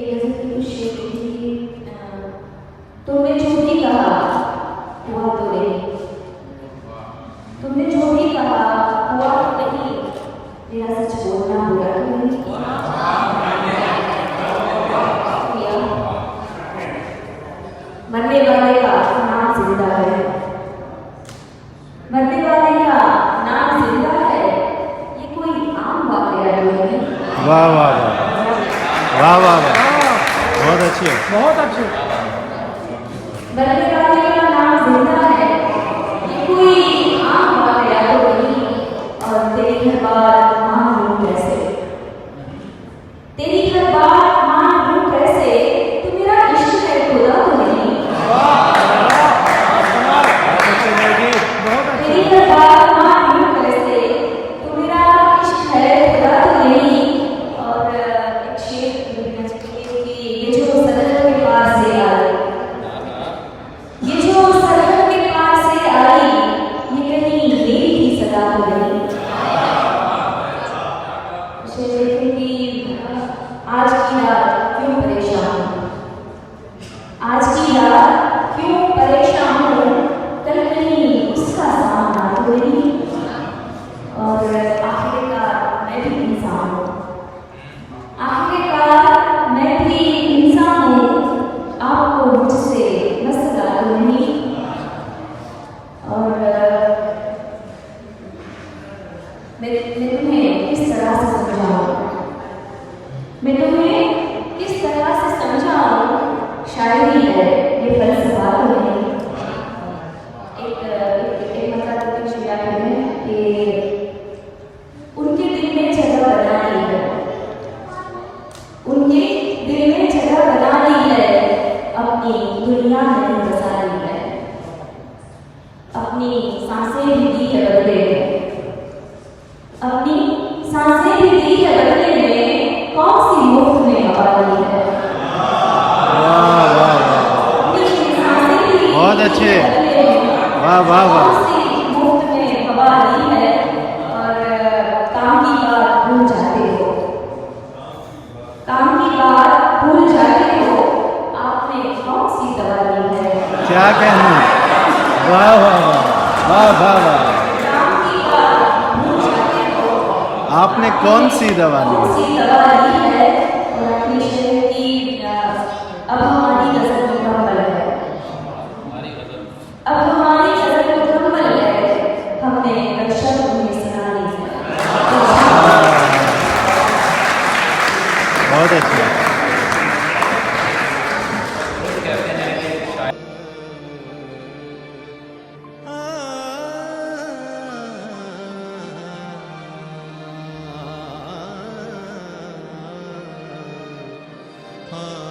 एक गज़ल की कुछ शेर लिखी थी, तुमने जो भी कहा हुआ तो नहीं, तुमने जो भी कहा हुआ तो नहीं, मेरा सच बोलना बुरा तो नहीं। मरने वाले का नाम जिंदा है, मरने वाले का नाम जिंदा है, ये कोई आम वाकया तो नहीं। वाह वाह वाह वाह वाह वाह, बहुत अच्छी है, बहुत अच्छी। मरने वाले का नाम जिंदा है, ये कोई आम वाकया तो नहीं। और तेरी हर बात मान लूं कैसे, तेरी हर बात मान लूं कैसे, तू मेरा इश्क है खुदा तो नहीं। तेरी हर बात मान लूं कैसे, तू मेरा इश्क है खुदा तो नहीं। और एक शेर लिखना चाहिए कि ये जो सरहद के पार से आई, ये जो सरहद के पार से आई, ये कहीं मेरी ही सदा तो नहीं। शेर लिखे कि आज की रात क्यों परेशान हूँ, आज की रात क्यों परेशान हूँ, कल कहीं उसका सामना तो नहीं। और आखिरकार मैं भी इंसान हूँ, आखिरकार मैं भी इंसान हूँ, आपको मुझसे मसला तो नहीं। और मैं तुम्हें किस तरह से समझाऊँ, मैं तुम्हें किस तरह से समझाऊँ, शायरी है ये फलसफा तो नहीं। एक मतलब कुछ याद है कि उनके दिल में जगह बना ली है, उनके दिल में जगह बना ली है, अपनी दुनिया में बसा ली है, अपनी सांसें भी दी है बदले में, अपनी सांसें भी दी है बदले में, कौन सी मुफ्त में हवा ली है। वाह वाह वाह, अपनी सांसें भी दी बहुत अच्छे, है बदले में, वाह वाह वाह। कौन सी मुफ्त में हवा ली है। और काम की बात भूल जाते हो, काम की बात भूल जाते हो, आपने कौन सी दवा ली है। क्या कहना, वाह वाह वाह वाह वाह वाह। काम की बात भूल जाते हो, आपने कौन सी दवा ली? कौन सी दवा ली है। और अपनी शहर की अब हमारी गजल मुकम्मल है, अब हमारी गजल मुकम्मल है, हमने रक्षा तुम्हें सुना ली है। बहुत अच्छा। हाँ